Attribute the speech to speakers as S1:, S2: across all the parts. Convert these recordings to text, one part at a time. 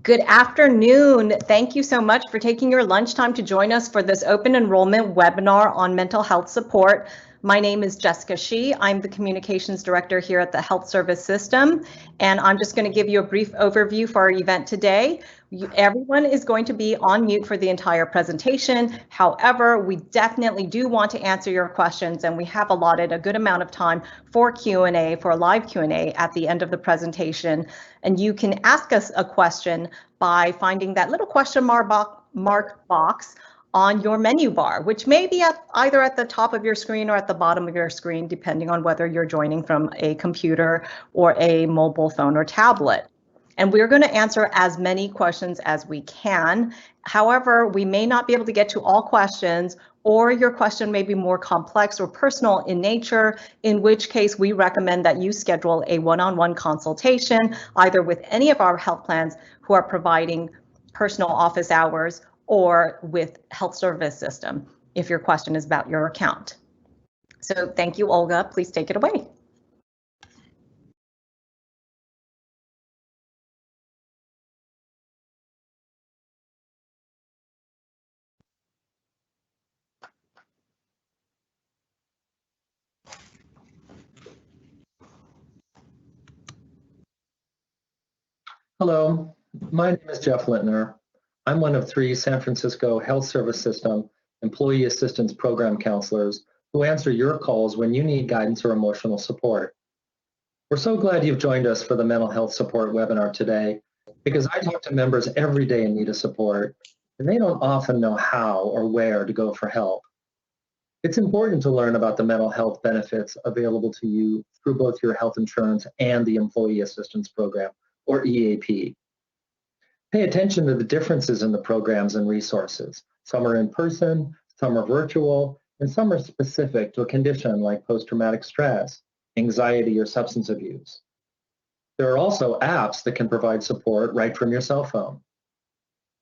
S1: Good afternoon. Thank you so much for taking your lunchtime to join us for this open enrollment webinar on mental health support. My name is Jessica Shee. I'm the Communications Director here at the Health Service System, and I'm just going to give you a brief overview for our event today. Everyone is going to be on mute for the entire presentation. However, we definitely do want to answer your questions, and we have allotted a good amount of time for Q&A, for a live Q&A at the end of the presentation. And you can ask us a question by finding that little question mark box on your menu bar, which may be either at the top of your screen or at the bottom of your screen, depending on whether you're joining from a computer or a mobile phone or tablet. And we're going to answer as many questions as we can. However, we may not be able to get to all questions, or your question may be more complex or personal in nature, in which case we recommend that you schedule a one-on-one consultation, either with any of our health plans who are providing personal office hours or with Health Service System, if your question is about your account. So thank you, Olga. Please take it away.
S2: Hello, my name is Jeff Lintner. I'm one of 3 San Francisco Health Service System Employee Assistance Program counselors who answer your calls when you need guidance or emotional support. We're so glad you've joined us for the mental health support webinar today, because I talk to members every day in need of support, and they don't often know how or where to go for help. It's important to learn about the mental health benefits available to you through both your health insurance and the Employee Assistance Program, or EAP. Pay attention to the differences in the programs and resources. Some are in person, some are virtual, and some are specific to a condition like post-traumatic stress, anxiety, or substance abuse. There are also apps that can provide support right from your cell phone.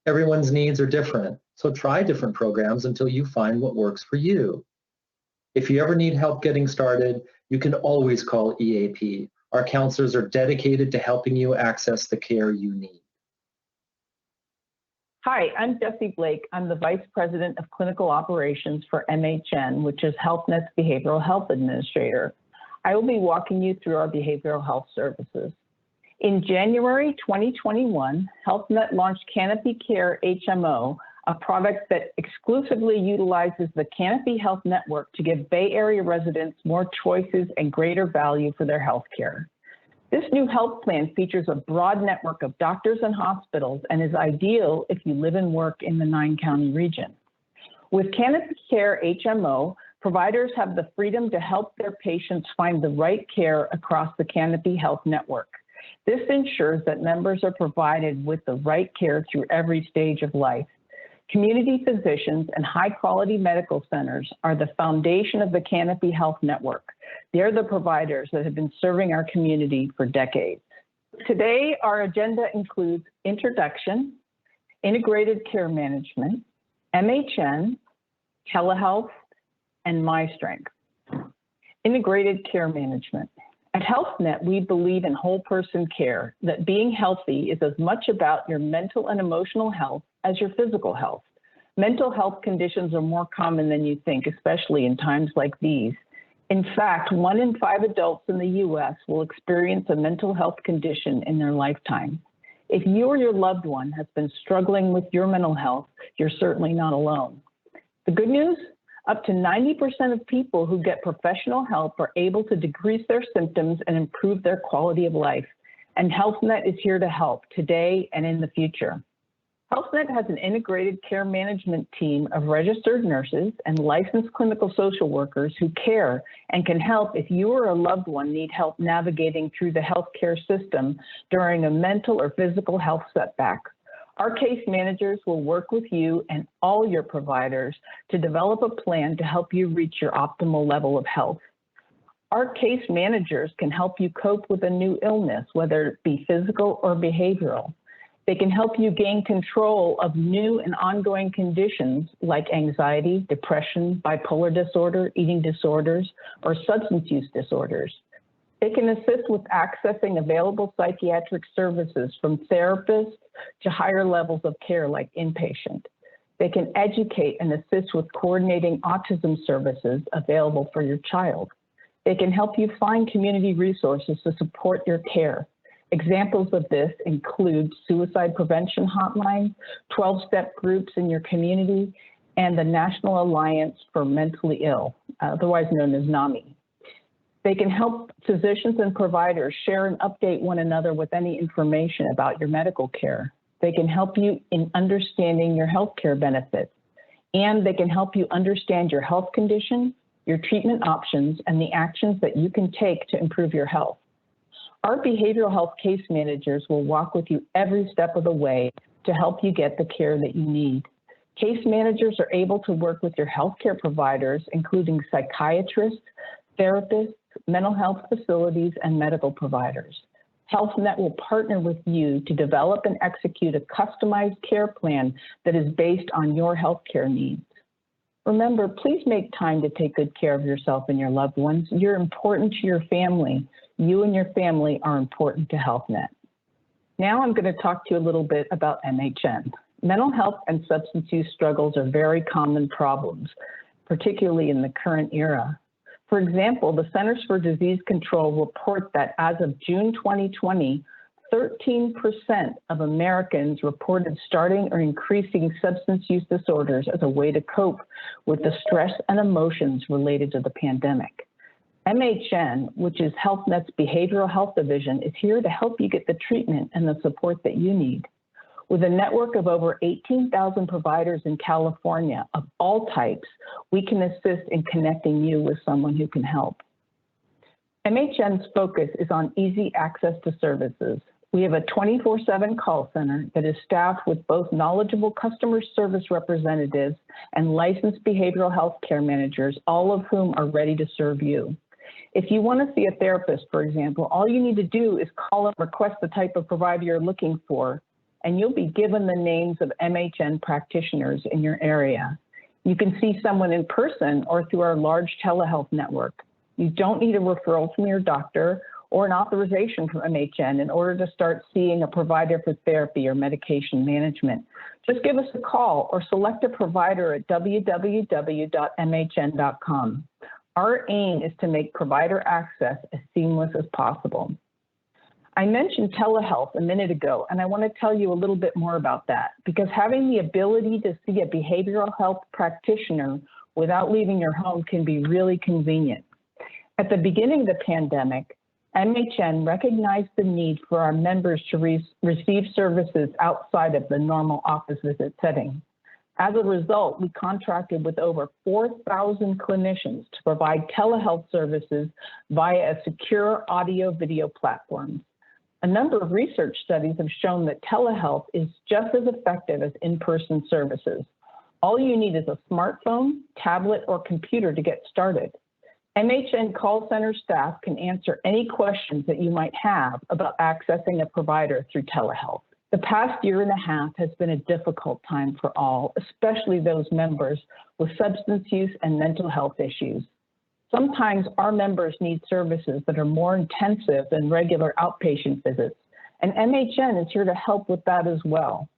S2: Everyone's needs are different, so try different programs until you find what works for you. If you ever need help getting started, you can always call EAP. Our counselors are dedicated to helping you access the care you need.
S3: Hi, I'm Jessie Blake. I'm the Vice President of Clinical Operations for MHN, which is Health Net's Behavioral Health Administrator. I will be walking you through our behavioral health services. In January 2021, Health Net launched Canopy Care HMO, a product that exclusively utilizes the Canopy Health Network to give Bay Area residents more choices and greater value for their health care. This new health plan features a broad network of doctors and hospitals and is ideal if you live and work in the 9-county region. With Canopy Care HMO, providers have the freedom to help their patients find the right care across the Canopy Health Network. This ensures that members are provided with the right care through every stage of life. Community physicians and high-quality medical centers are the foundation of the Canopy Health Network. They're the providers that have been serving our community for decades. Today, our agenda includes introduction, integrated care management, MHN, telehealth, and MyStrength. Integrated care management. At HealthNet, we believe in whole person care, that being healthy is as much about your mental and emotional health as your physical health. Mental health conditions are more common than you think, especially in times like these. In fact, 1 in 5 adults in the U.S. will experience a mental health condition in their lifetime. If you or your loved one has been struggling with your mental health, you're certainly not alone. The good news? Up to 90% of people who get professional help are able to decrease their symptoms and improve their quality of life. And HealthNet is here to help today and in the future. HealthNet has an integrated care management team of registered nurses and licensed clinical social workers who care and can help if you or a loved one need help navigating through the healthcare system during a mental or physical health setback. Our case managers will work with you and all your providers to develop a plan to help you reach your optimal level of health. Our case managers can help you cope with a new illness, whether it be physical or behavioral. They can help you gain control of new and ongoing conditions like anxiety, depression, bipolar disorder, eating disorders, or substance use disorders. They can assist with accessing available psychiatric services from therapists to higher levels of care like inpatient. They can educate and assist with coordinating autism services available for your child. They can help you find community resources to support your care. Examples of this include suicide prevention hotlines, 12-step groups in your community, and the National Alliance for Mentally Ill, otherwise known as NAMI. They can help physicians and providers share and update one another with any information about your medical care. They can help you in understanding your healthcare benefits, and they can help you understand your health condition, your treatment options, and the actions that you can take to improve your health. Our behavioral health case managers will walk with you every step of the way to help you get the care that you need. Case managers are able to work with your healthcare providers, including psychiatrists, therapists, mental health facilities, and medical providers. HealthNet will partner with you to develop and execute a customized care plan that is based on your healthcare needs. Remember, please make time to take good care of yourself and your loved ones. You're important to your family. You and your family are important to HealthNet. Now I'm going to talk to you a little bit about MHN. Mental health and substance use struggles are very common problems, particularly in the current era. For example, the Centers for Disease Control report that as of June 2020, 13% of Americans reported starting or increasing substance use disorders as a way to cope with the stress and emotions related to the pandemic. MHN, which is HealthNet's behavioral health division, is here to help you get the treatment and the support that you need. With a network of over 18,000 providers in California of all types, we can assist in connecting you with someone who can help. MHN's focus is on easy access to services. We have a 24/7 call center that is staffed with both knowledgeable customer service representatives and licensed behavioral health care managers, all of whom are ready to serve you. If you want to see a therapist, for example, all you need to do is call and request the type of provider you're looking for, and you'll be given the names of MHN practitioners in your area. You can see someone in person or through our large telehealth network. You don't need a referral from your doctor or an authorization from MHN in order to start seeing a provider for therapy or medication management. Just give us a call or select a provider at www.mhn.com. Our aim is to make provider access as seamless as possible. I mentioned telehealth a minute ago, and I want to tell you a little bit more about that, because having the ability to see a behavioral health practitioner without leaving your home can be really convenient. At the beginning of the pandemic, MHN recognized the need for our members to receive services outside of the normal office visit setting. As a result, we contracted with over 4,000 clinicians to provide telehealth services via a secure audio-video platform. A number of research studies have shown that telehealth is just as effective as in-person services. All you need is a smartphone, tablet, or computer to get started. MHN call center staff can answer any questions that you might have about accessing a provider through telehealth. The past year and a half has been a difficult time for all, especially those members with substance use and mental health issues. Sometimes our members need services that are more intensive than regular outpatient visits, and MHN is here to help with that as well.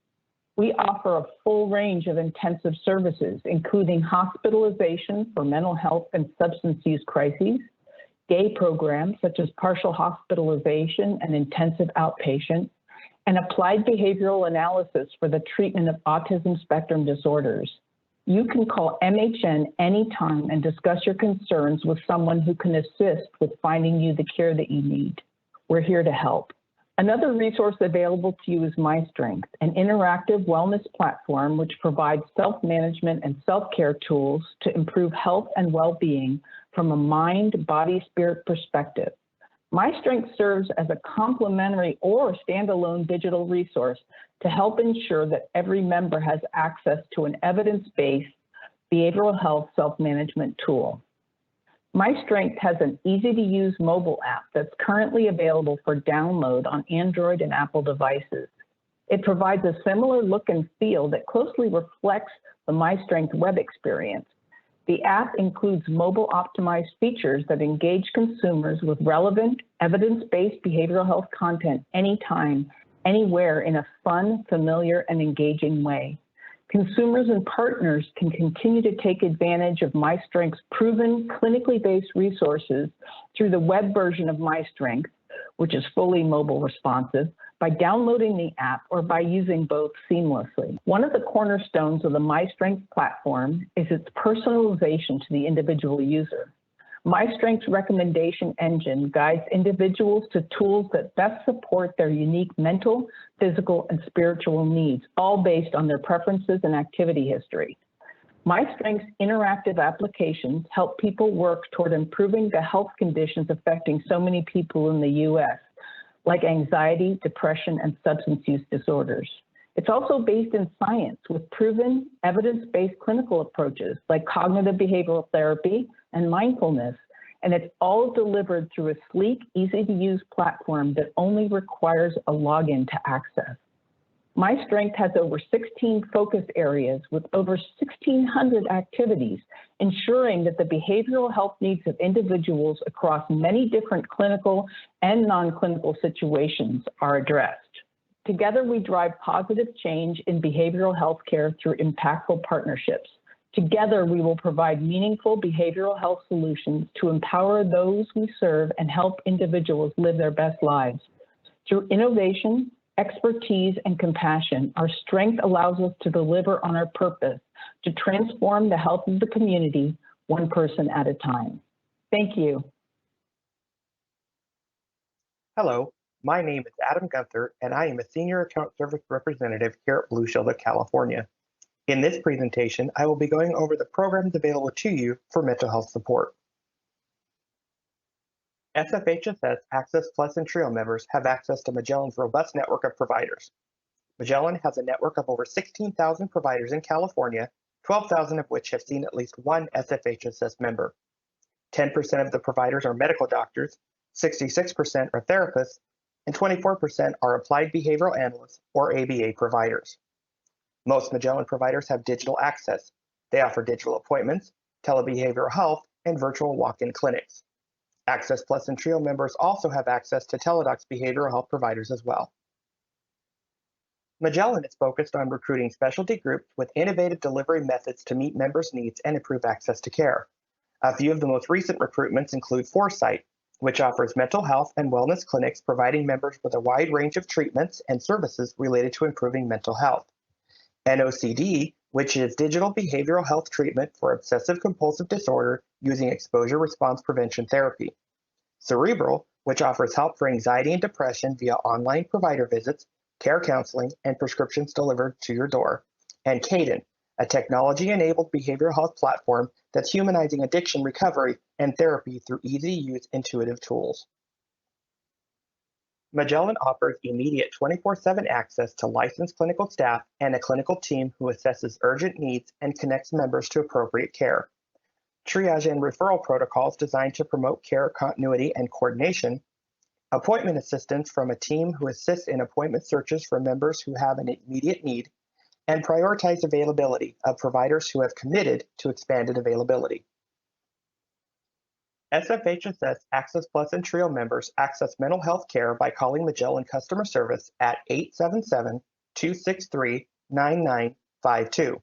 S3: We offer a full range of intensive services, including hospitalization for mental health and substance use crises, day programs such as partial hospitalization and intensive outpatient, and applied behavioral analysis for the treatment of autism spectrum disorders. You can call MHN anytime and discuss your concerns with someone who can assist with finding you the care that you need. We're here to help. Another resource available to you is MyStrength, an interactive wellness platform which provides self-management and self-care tools to improve health and well-being from a mind, body, spirit perspective. MyStrength serves as a complementary or standalone digital resource to help ensure that every member has access to an evidence-based behavioral health self-management tool. MyStrength has an easy-to-use mobile app that's currently available for download on Android and Apple devices. It provides a similar look and feel that closely reflects the MyStrength web experience. The app includes mobile-optimized features that engage consumers with relevant, evidence-based behavioral health content anytime, anywhere in a fun, familiar, and engaging way. Consumers and partners can continue to take advantage of MyStrength's proven, clinically based resources through the web version of MyStrength, which is fully mobile responsive, by downloading the app or by using both seamlessly. One of the cornerstones of the MyStrength platform is its personalization to the individual user. MyStrength's recommendation engine guides individuals to tools that best support their unique mental, physical, and spiritual needs, all based on their preferences and activity history. MyStrength's interactive applications help people work toward improving the health conditions affecting so many people in the U.S., like anxiety, depression, and substance use disorders. It's also based in science with proven evidence-based clinical approaches like cognitive behavioral therapy and mindfulness, and it's all delivered through a sleek, easy-to-use platform that only requires a login to access. MyStrength has over 16 focus areas with over 1,600 activities, ensuring that the behavioral health needs of individuals across many different clinical and non-clinical situations are addressed. Together, we drive positive change in behavioral health care through impactful partnerships. Together, we will provide meaningful behavioral health solutions to empower those we serve and help individuals live their best lives. Through innovation, expertise, and compassion, our strength allows us to deliver on our purpose to transform the health of the community, one person at a time. Thank you.
S4: Hello, my name is Adam Gunther, and I am a Senior Account Service Representative here at Blue Shield of California. In this presentation, I will be going over the programs available to you for mental health support. SFHSS Access Plus and TRIO members have access to Magellan's robust network of providers. Magellan has a network of over 16,000 providers in California, 12,000 of which have seen at least one SFHSS member. 10% of the providers are medical doctors, 66% are therapists, and 24% are applied behavioral analysts or ABA providers. Most Magellan providers have digital access. They offer digital appointments, telebehavioral health, and virtual walk-in clinics. Access Plus and TRIO members also have access to Teladoc's behavioral health providers as well. Magellan is focused on recruiting specialty groups with innovative delivery methods to meet members' needs and improve access to care. A few of the most recent recruitments include Foresight, which offers mental health and wellness clinics providing members with a wide range of treatments and services related to improving mental health. NOCD, which is digital behavioral health treatment for obsessive compulsive disorder using exposure response prevention therapy. Cerebral, which offers help for anxiety and depression via online provider visits, care counseling, and prescriptions delivered to your door. And Caden, a technology-enabled behavioral health platform that's humanizing addiction recovery and therapy through easy-to-use intuitive tools. Magellan offers immediate 24/7 access to licensed clinical staff and a clinical team who assesses urgent needs and connects members to appropriate care. Triage and referral protocols designed to promote care continuity and coordination. Appointment assistance from a team who assists in appointment searches for members who have an immediate need, and prioritize availability of providers who have committed to expanded availability. SFHSS Access Plus and TRIO members access mental health care by calling Magellan customer service at 877-263-9952.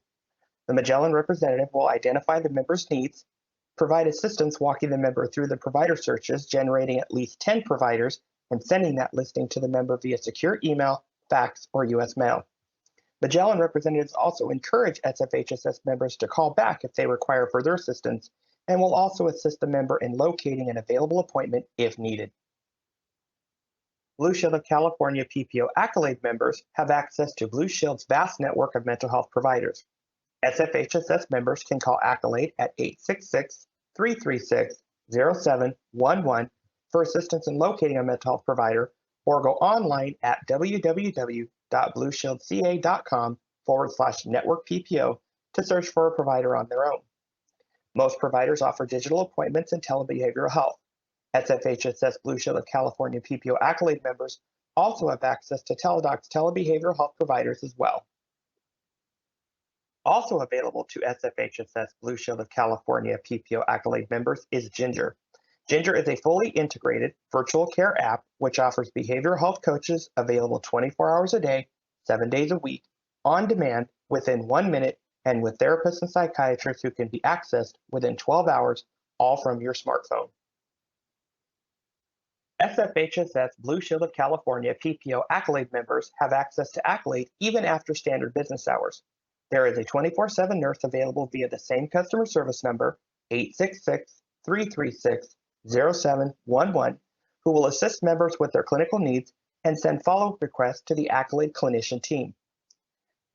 S4: The Magellan representative will identify the member's needs, provide assistance walking the member through the provider searches, generating at least 10 providers, and sending that listing to the member via secure email, fax, or US mail. Magellan representatives also encourage SFHSS members to call back if they require further assistance, and will also assist the member in locating an available appointment if needed. Blue Shield of California PPO Accolade members have access to Blue Shield's vast network of mental health providers. SFHSS members can call Accolade at 866-336-0711 for assistance in locating a mental health provider, or go online at www.blueshieldca.com/network-PPO to search for a provider on their own. Most providers offer digital appointments and telebehavioral health. SFHSS Blue Shield of California PPO Accolade members also have access to Teladoc's telebehavioral health providers as well. Also available to SFHSS Blue Shield of California PPO Accolade members is Ginger. Ginger is a fully integrated virtual care app which offers behavioral health coaches available 24 hours a day, 7 days a week, on demand, within 1 minute, and with therapists and psychiatrists who can be accessed within 12 hours, all from your smartphone. SFHSS Blue Shield of California PPO Accolade members have access to Accolade even after standard business hours. There is a 24/7 nurse available via the same customer service number, 866-336-0711, who will assist members with their clinical needs and send follow-up requests to the Accolade clinician team.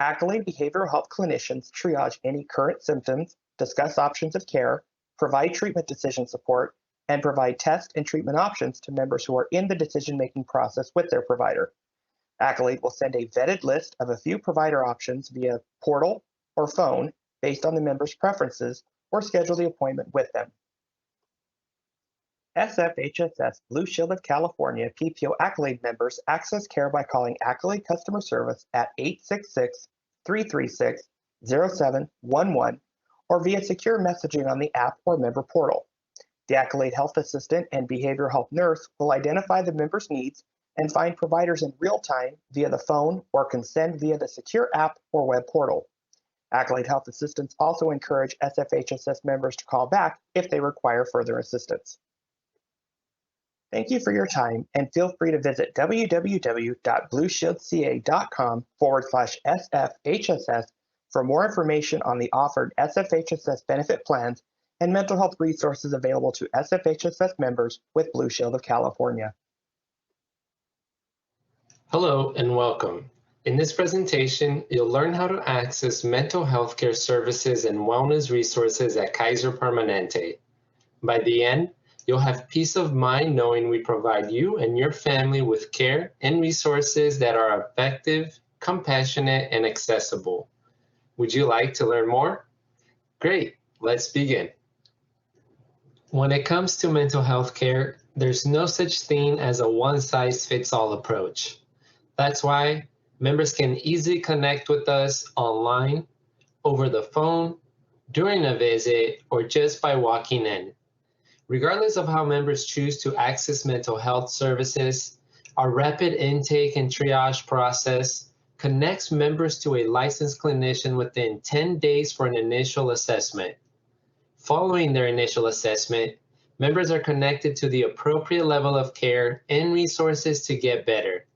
S4: Accolade behavioral health clinicians triage any current symptoms, discuss options of care, provide treatment decision support, and provide test and treatment options to members who are in the decision-making process with their provider. Accolade will send a vetted list of a few provider options via portal or phone based on the member's preferences, or schedule the appointment with them. SFHSS Blue Shield of California PPO Accolade members access care by calling Accolade customer service at 866-336-0711 or via secure messaging on the app or member portal. The Accolade Health Assistant and Behavioral Health Nurse will identify the member's needs and find providers in real time via the phone or can send via the secure app or web portal. Accolade Health Assistants also encourage SFHSS members to call back if they require further assistance. Thank you for your time, and feel free to visit www.blueshieldca.com/SFHSS for more information on the offered SFHSS benefit plans and mental health resources available to SFHSS members with Blue Shield of California.
S5: Hello and welcome. In this presentation, you'll learn how to access mental health care services and wellness resources at Kaiser Permanente. By the end, you'll have peace of mind knowing we provide you and your family with care and resources that are effective, compassionate, and accessible. Would you like to learn more? Great, let's begin. When it comes to mental health care, there's no such thing as a one-size-fits-all approach. That's why members can easily connect with us online, over the phone, during a visit, or just by walking in. Regardless of how members choose to access mental health services, our rapid intake and triage process connects members to a licensed clinician within 10 days for an initial assessment. Following their initial assessment, members are connected to the appropriate level of care and resources to get better.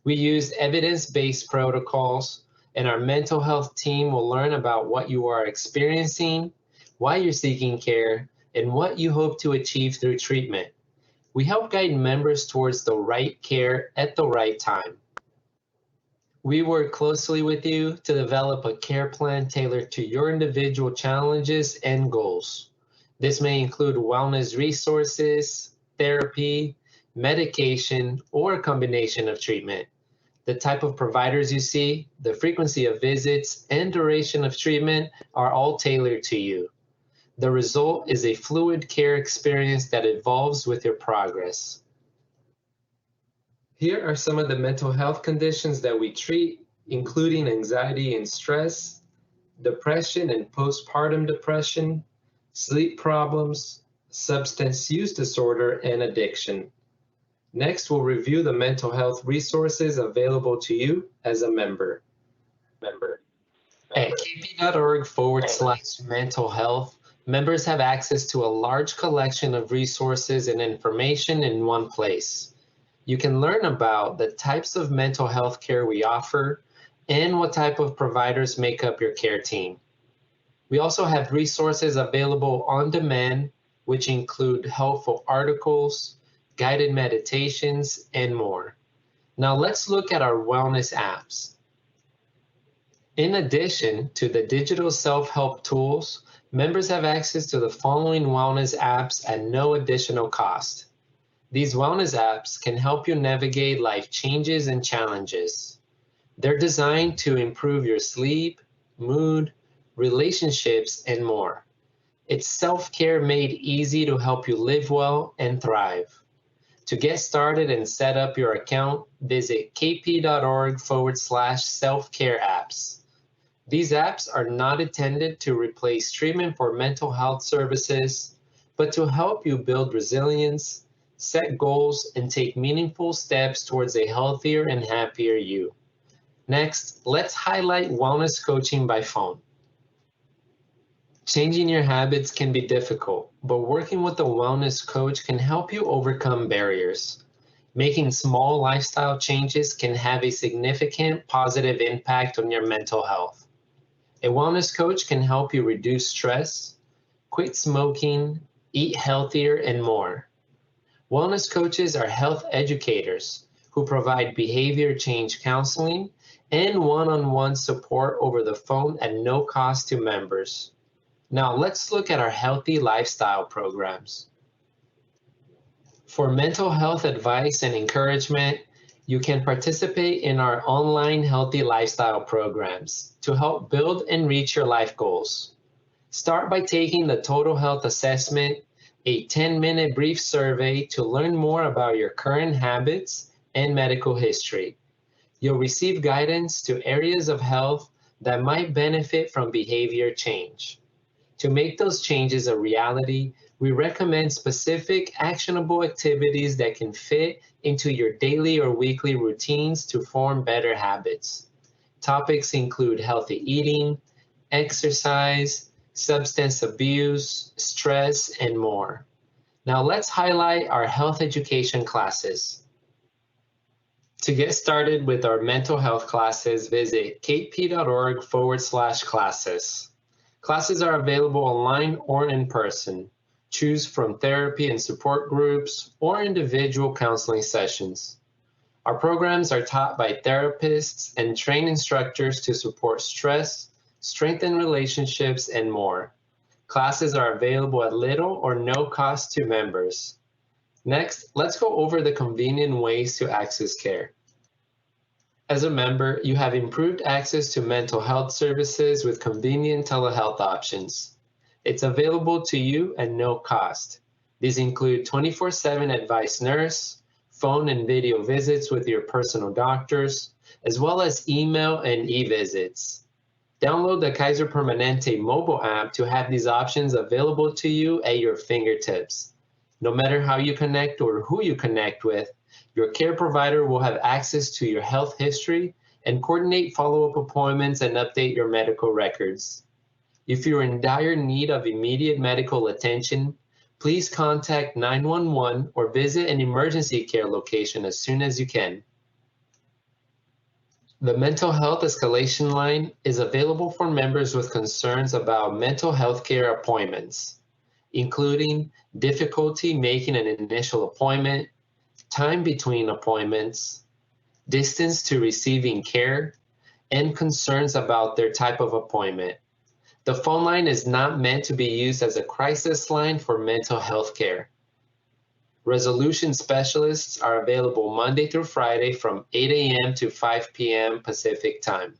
S5: We use evidence-based protocols, and our mental health team will learn about what you are experiencing, why you're seeking care, and what you hope to achieve through treatment. We help guide members towards the right care at the right time. We work closely with you to develop a care plan tailored to your individual challenges and goals. This may include wellness resources, therapy, medication, or a combination of treatment. The type of providers you see, the frequency of visits, and duration of treatment are all tailored to you. The result is a fluid care experience that evolves with your progress. Here are some of the mental health conditions that we treat, including anxiety and stress, depression and postpartum depression, sleep problems, substance use disorder, and addiction. Next, we'll review the mental health resources available to you as a member. At kp.org/mental health, members have access to a large collection of resources and information in one place. You can learn about the types of mental health care we offer and what type of providers make up your care team. We also have resources available on demand, which include helpful articles, guided meditations, and more. Now let's look at our wellness apps. In addition to the digital self-help tools, members have access to the following wellness apps at no additional cost. These wellness apps can help you navigate life changes and challenges. They're designed to improve your sleep, mood, relationships, and more. It's self-care made easy to help you live well and thrive. To get started and set up your account, visit kp.org/self-care apps. These apps are not intended to replace treatment for mental health services, but to help you build resilience, set goals, and take meaningful steps towards a healthier and happier you. Next, let's highlight wellness coaching by phone. Changing your habits can be difficult, but working with a wellness coach can help you overcome barriers. Making small lifestyle changes can have a significant positive impact on your mental health. A wellness coach can help you reduce stress, quit smoking, eat healthier, and more. Wellness coaches are health educators who provide behavior change counseling and one-on-one support over the phone at no cost to members. Now let's look at our healthy lifestyle programs. For mental health advice and encouragement, you can participate in our online healthy lifestyle programs to help build and reach your life goals. Start by taking the Total Health Assessment, a 10-minute brief survey to learn more about your current habits and medical history. You'll receive guidance to areas of health that might benefit from behavior change. To make those changes a reality, we recommend specific actionable activities that can fit into your daily or weekly routines to form better habits. Topics include healthy eating, exercise, substance abuse, stress, and more. Now let's highlight our health education classes. To get started with our mental health classes, visit kp.org/classes. Classes are available online or in person. Choose from therapy and support groups or individual counseling sessions. Our programs are taught by therapists and trained instructors to support stress, strengthen relationships, and more. Classes are available at little or no cost to members. Next, let's go over the convenient ways to access care. As a member, you have improved access to mental health services with convenient telehealth options. It's available to you at no cost. These include 24/7 advice nurse, phone and video visits with your personal doctors, as well as email and e-visits. Download the Kaiser Permanente mobile app to have these options available to you at your fingertips. No matter how you connect or who you connect with, your care provider will have access to your health history and coordinate follow-up appointments and update your medical records. If you're in dire need of immediate medical attention, please contact 911 or visit an emergency care location as soon as you can. The mental health escalation line is available for members with concerns about mental health care appointments, including difficulty making an initial appointment, time between appointments, distance to receiving care, and concerns about their type of appointment. The phone line is not meant to be used as a crisis line for mental health care. Resolution specialists are available Monday through Friday from 8 a.m. to 5 p.m. Pacific time.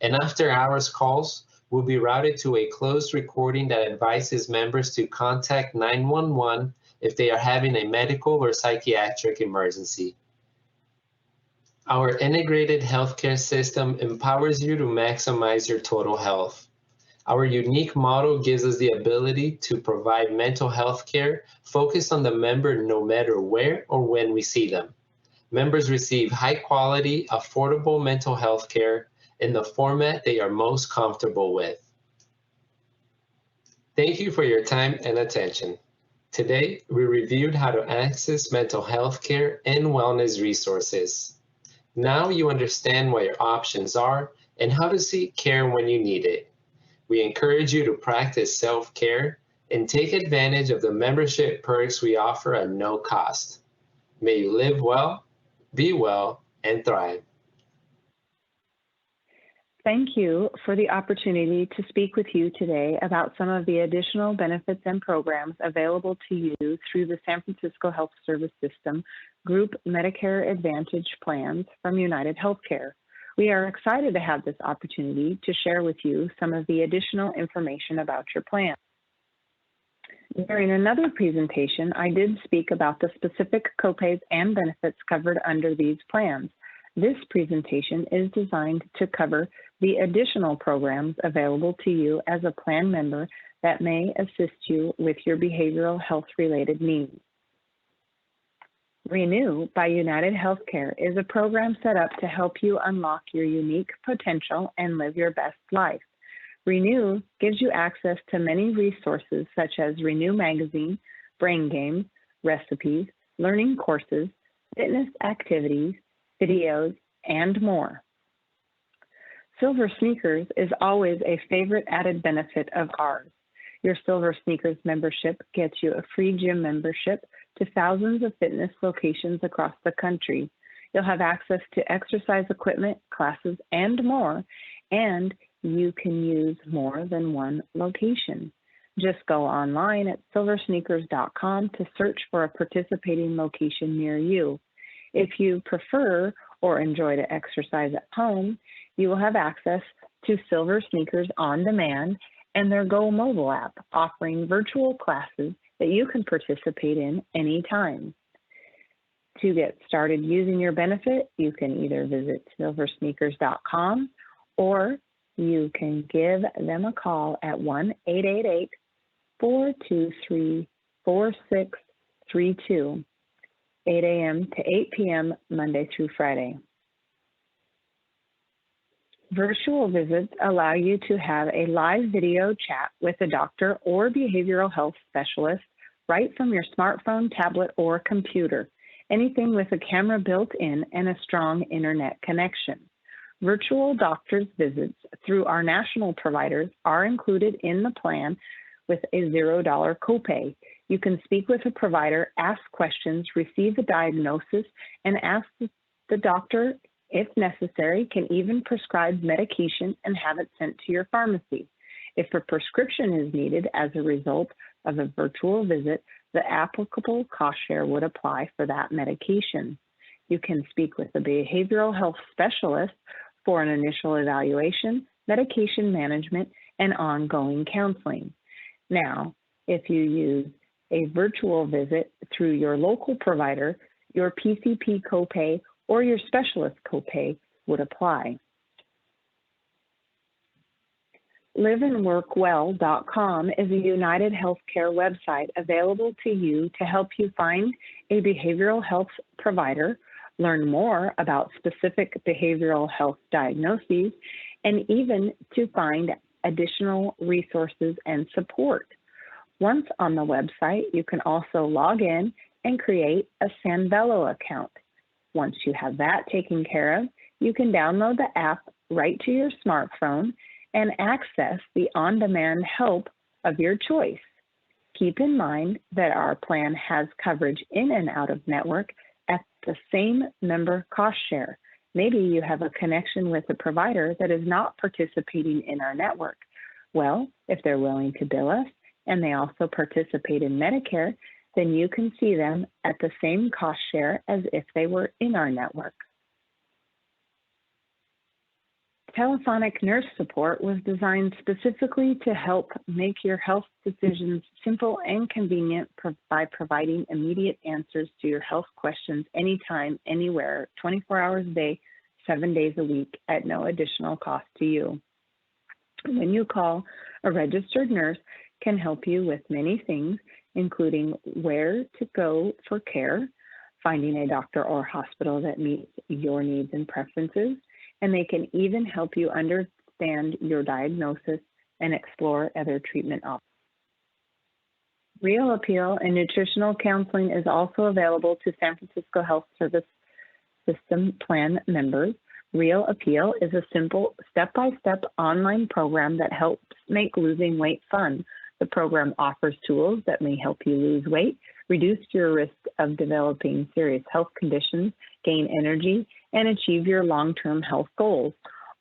S5: And after hours calls will be routed to a closed recording that advises members to contact 911 if they are having a medical or psychiatric emergency. Our integrated healthcare system empowers you to maximize your total health. Our unique model gives us the ability to provide mental health care focused on the member no matter where or when we see them. Members receive high-quality, affordable mental health care in the format they are most comfortable with. Thank you for your time and attention. Today, we reviewed how to access mental health care and wellness resources. Now you understand what your options are and how to seek care when you need it. We encourage you to practice self-care and take advantage of the membership perks we offer at no cost. May you live well, be well, and thrive.
S3: Thank you for the opportunity to speak with you today about some of the additional benefits and programs available to you through the San Francisco Health Service System Group Medicare Advantage plans from United Healthcare. We are excited to have this opportunity to share with you some of the additional information about your plan. During another presentation, I did speak about the specific copays and benefits covered under these plans. This presentation is designed to cover the additional programs available to you as a plan member that may assist you with your behavioral health related needs. Renew by United Healthcare is a program set up to help you unlock your unique potential and live your best life. Renew gives you access to many resources such as Renew Magazine, brain games, recipes, learning courses, fitness activities, videos, and more. Silver Sneakers is always a favorite added benefit of ours. Your Silver Sneakers membership gets you a free gym membership to thousands of fitness locations across the country. You'll have access to exercise equipment, classes, and more, and you can use more than one location. Just go online at silversneakers.com to search for a participating location near you. If you prefer or enjoy to exercise at home, you will have access to Silver Sneakers On Demand and their Go mobile app, offering virtual classes that you can participate in anytime. To get started using your benefit, you can either visit silversneakers.com or you can give them a call at 1-888-423-4632, 8 a.m. to 8 p.m. Monday through Friday. Virtual visits allow you to have a live video chat with a doctor or behavioral health specialist right from your smartphone, tablet, or computer, anything with a camera built in and a strong internet connection. Virtual doctor's visits through our national providers are included in the plan with a $0 copay. You can speak with a provider, ask questions, receive a diagnosis, and ask the doctor, if necessary, can even prescribe medication and have it sent to your pharmacy. If a prescription is needed as a result of a virtual visit, the applicable cost share would apply for that medication. You can speak with a behavioral health specialist for an initial evaluation, medication management, and ongoing counseling. Now, if you use a virtual visit through your local provider, your PCP copay or your specialist copay would apply. liveandworkwell.com is a United Healthcare website available to you to help you find a behavioral health provider, learn more about specific behavioral health diagnoses, and even to find additional resources and support. Once on the website, you can also log in and create a Sanbello account. Once you have that taken care of, you can download the app right to your smartphone and access the on-demand help of your choice. Keep in mind that our plan has coverage in and out of network at the same member cost share. Maybe you have a connection with a provider that is not participating in our network. Well, if they're willing to bill us and they also participate in Medicare, then you can see them at the same cost share as if they were in our network. Telephonic nurse support was designed specifically to help make your health decisions simple and convenient by providing immediate answers to your health questions anytime, anywhere, 24 hours a day, 7 days a week at no additional cost to you. When you call, a registered nurse can help you with many things, including where to go for care, finding a doctor or hospital that meets your needs and preferences, and they can even help you understand your diagnosis and explore other treatment options. Real Appeal and nutritional counseling is also available to San Francisco Health Service System Plan members. Real Appeal is a simple step-by-step online program that helps make losing weight fun. The program offers tools that may help you lose weight, reduce your risk of developing serious health conditions, gain energy, and achieve your long-term health goals,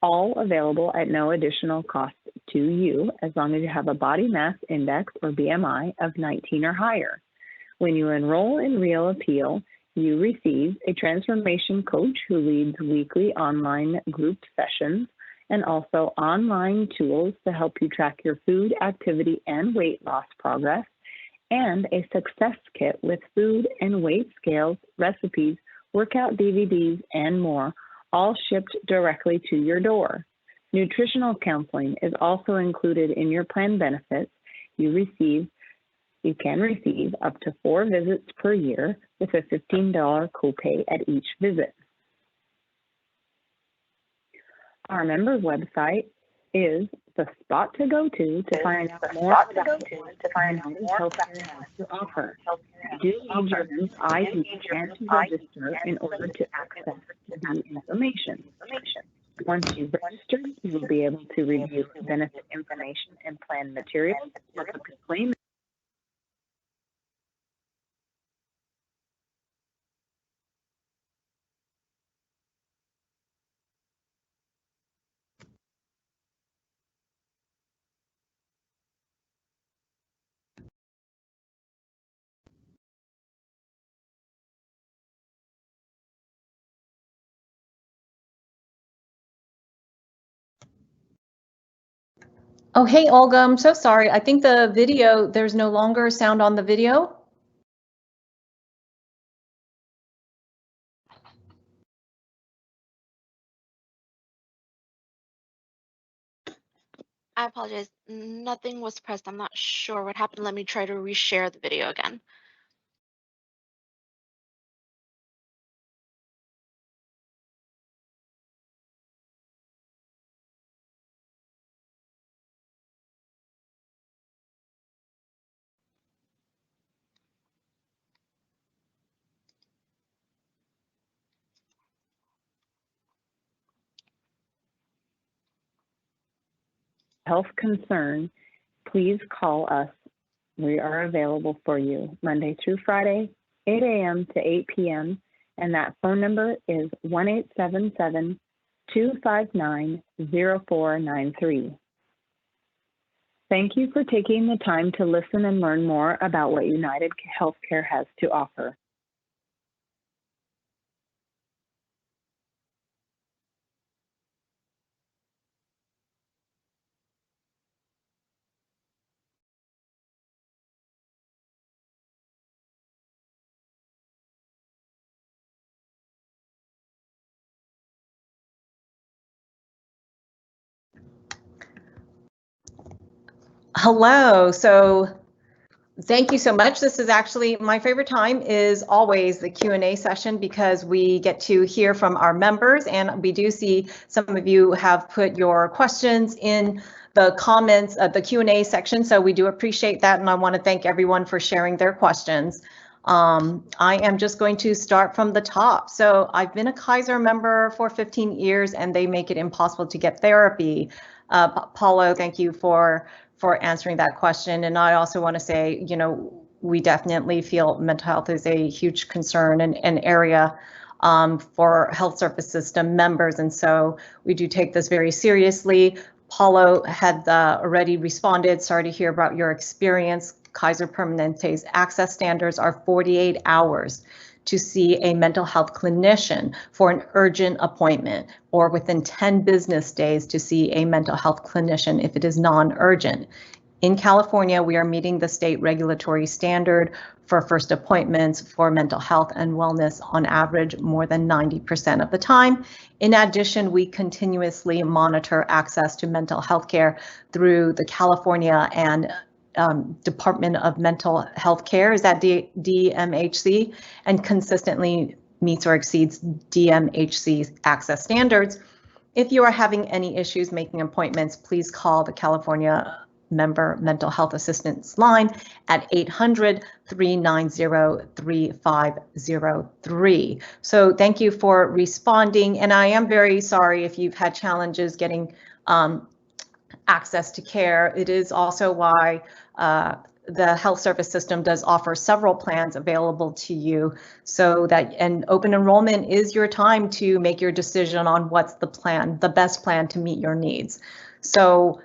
S3: all available at no additional cost to you as long as you have a body mass index or BMI of 19 or higher. When you enroll in Real Appeal, you receive a transformation coach who leads weekly online group sessions and also online tools to help you track your food, activity, and weight loss progress, and a success kit with food and weight scales, recipes, workout DVDs, and more, all shipped directly to your door. Nutritional counseling is also included in your plan benefits. You can receive up to 4 visits per year with a $15 copay at each visit. Our member website is the spot to go to find out more about what United Healthcare has to offer. You do need your member's ID and to register in order to access the information. Once you've registered, you will be able to review benefit information and plan materials, look up your claim.
S1: Oh, hey, Olga, I'm so sorry. I think the video, there's no longer sound on the video.
S6: I apologize. Nothing was pressed. I'm not sure what happened. Let me try to reshare the video again.
S3: Health concern, please call us. We are available for you Monday through Friday, 8 a.m. to 8 p.m. And that phone number is 1-877-259-0493. Thank you for taking the time to listen and learn more about what United Healthcare has to offer.
S1: Hello. So thank you so much. This is actually my favorite time is always the Q&A session because we get to hear from our members, and we do see some of you have put your questions in the comments of the Q&A section. So we do appreciate that, and I want to thank everyone for sharing their questions. I am just going to start from the top. So I've been a Kaiser member for 15 years, and they make it impossible to get therapy. Paulo, thank you for answering that question. And I also want to say, you know, we definitely feel mental health is a huge concern and an area for health service system members. And so we do take this very seriously. Paulo had already responded. Sorry to hear about your experience. Kaiser Permanente's access standards are 48 hours to see a mental health clinician for an urgent appointment, or within 10 business days to see a mental health clinician if it is non-urgent. In California, we are meeting the state regulatory standard for first appointments for mental health and wellness on average more than 90% of the time. In addition, we continuously monitor access to mental health care through the California and Department of Mental Health Care, is that DMHC, and consistently meets or exceeds DMHC's access standards. If you are having any issues making appointments, please call the California Member Mental Health Assistance line at 800-390-3503. So thank you for responding, and I am very sorry if you've had challenges getting access to care. It is also why the health service system does offer several plans available to you, so that an open enrollment is your time to make your decision on what's the plan, the best plan to meet your needs. So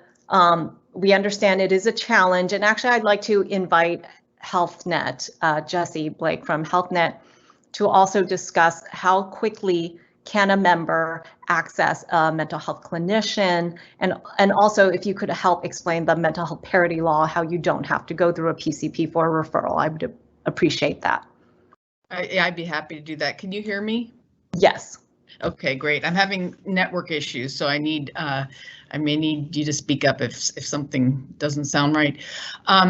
S1: we understand it is a challenge, and actually I'd like to invite HealthNet, Jesse Blake from HealthNet, to also discuss how quickly can a member access a mental health clinician? And also, if you could help explain the mental health parity law, how you don't have to go through a PCP for a referral, I would appreciate that.
S7: I'd be happy to do that. Can you hear me?
S1: Yes.
S7: Okay, great. I'm having network issues, so I may need you to speak up if something doesn't sound right.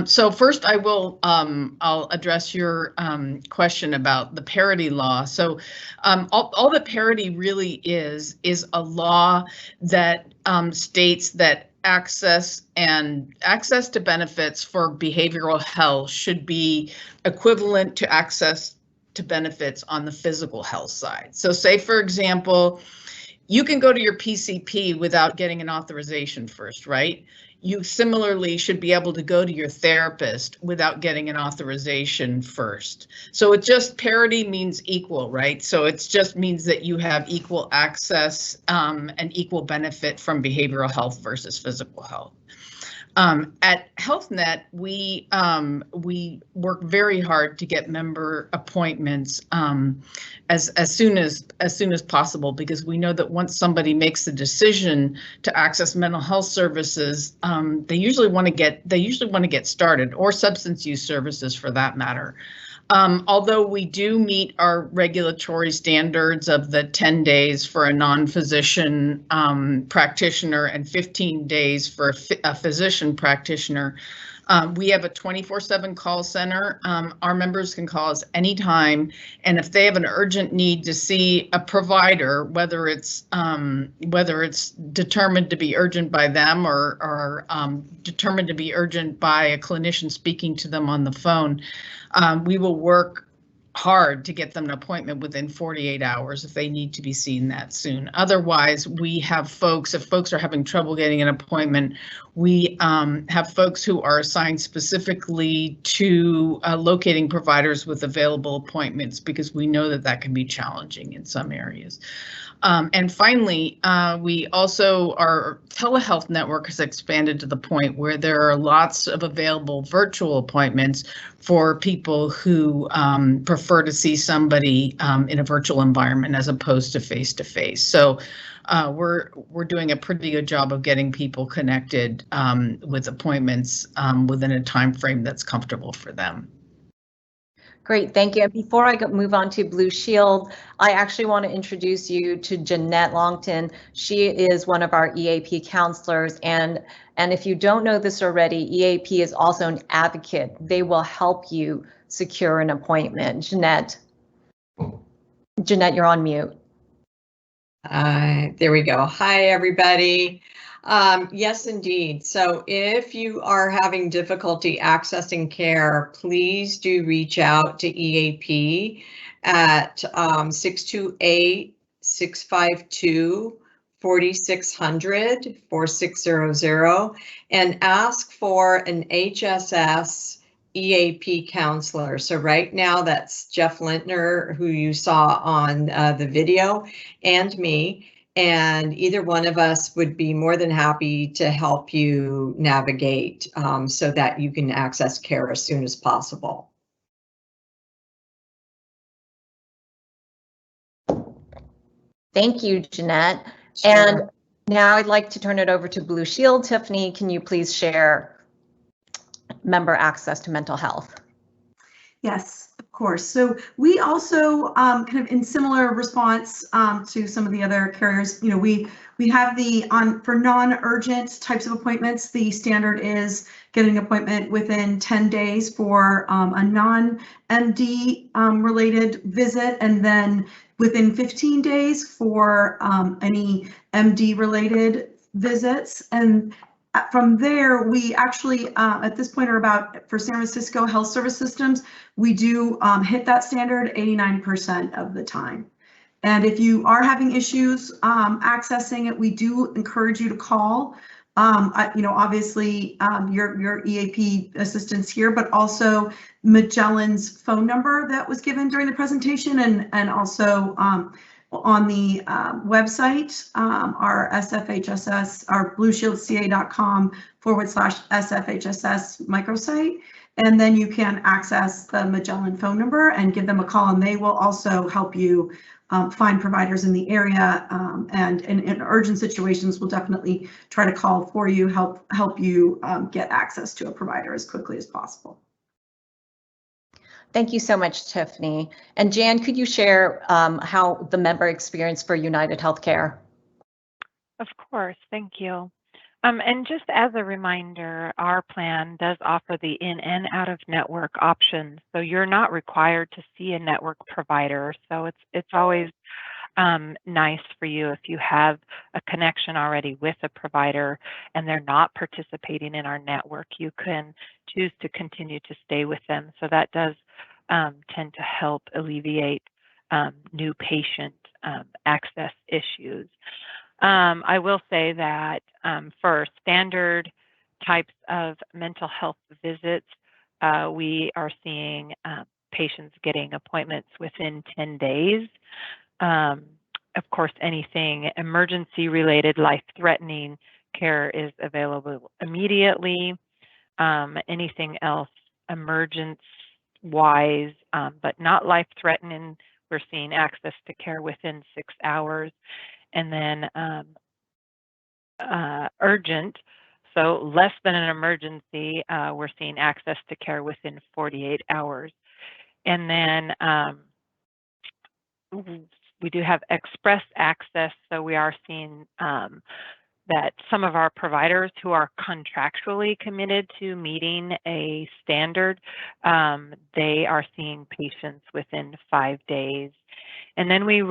S7: So first, I'll address your question about the parity law. So all that parity really is a law that states that access to benefits for behavioral health should be equivalent to access to benefits on the physical health side. So say, for example, you can go to your PCP without getting an authorization first, right? You similarly should be able to go to your therapist without getting an authorization first. So it just parity means equal, right? So it just means that you have equal access and equal benefit from behavioral health versus physical health. At HealthNet, we work very hard to get member appointments as soon as possible, because we know that once somebody makes the decision to access mental health services, they usually want to get started, or substance use services for that matter. Although we do meet our regulatory standards of the 10 days for a non-physician practitioner and 15 days for a physician practitioner, we have a 24/7 call center. Our members can call us anytime, and if they have an urgent need to see a provider, whether it's determined to be urgent by them or determined to be urgent by a clinician speaking to them on the phone, we will work hard to get them an appointment within 48 hours if they need to be seen that soon. Otherwise, we have folks, if folks are having trouble getting an appointment, we have folks who are assigned specifically to locating providers with available appointments, because we know that can be challenging in some areas. And finally, we also, our telehealth network has expanded to the point where there are lots of available virtual appointments for people who prefer to see somebody in a virtual environment as opposed to face-to-face. So we're doing a pretty good job of getting people connected with appointments within a time frame that's comfortable for them.
S1: Great, thank you. And before I move on to Blue Shield, I actually want to introduce you to Jeanette Longton. She is one of our EAP counselors, and if you don't know this already, EAP is also an advocate. They will help you secure an appointment. Jeanette, you're on mute.
S8: There we go. Hi, everybody. Yes, indeed. So if you are having difficulty accessing care, please do reach out to EAP at 628-652-4600, 4600, and ask for an HSS EAP counselor. So right now that's Jeff Lintner, who you saw on the video, and me. And either one of us would be more than happy to help you navigate so that you can access care as soon as possible.
S1: Thank you, Jeanette.
S8: Sure.
S1: And now I'd like to turn it over to Blue Shield. Tiffany, can you please share member access to mental health?
S9: Yes, of course. So we also kind of in similar response to some of the other carriers, you know, we have the for non-urgent types of appointments, the standard is getting an appointment within 10 days for a non-MD related visit, and then within 15 days for any MD related visits. And from there, we actually at this point are about, for San Francisco Health Service Systems, we do hit that standard 89% of the time. And if you are having issues accessing it, we do encourage you to call. You know, obviously your EAP assistance here, but also Magellan's phone number that was given during the presentation, and also on the website, our SFHSS, our blueshieldca.com/SFHSS microsite. And then you can access the Magellan phone number and give them a call, and they will also help you find providers in the area, and in urgent situations will definitely try to call for you, help you get access to a provider as quickly as possible.
S1: Thank you so much, Tiffany. And Jan, could you share how the member experience for United Healthcare?
S10: Of course, thank you. And just as a reminder, our plan does offer the in and out of network options. So you're not required to see a network provider. So it's always nice for you if you have a connection already with a provider and they're not participating in our network, you can choose to continue to stay with them. So that does tend to help alleviate new patient access issues. I will say that for standard types of mental health visits, we are seeing patients getting appointments within 10 days. Of course, anything emergency related, life-threatening care is available immediately. Anything else emergence-wise, but not life-threatening, we're seeing access to care within 6 hours. And then urgent, so less than an emergency, we're seeing access to care within 48 hours. And then we do have express access, so we are seeing that some of our providers who are contractually committed to meeting a standard, they are seeing patients within 5 days. And then we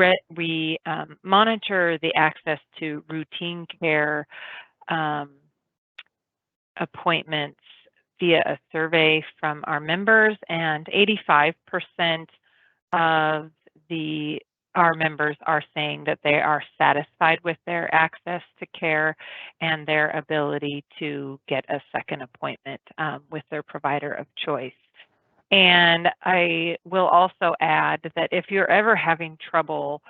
S10: monitor the access to routine care appointments via a survey from our members, and 85% of our members are saying that they are satisfied with their access to care and their ability to get a second appointment with their provider of choice. And I will also add that if you're ever having trouble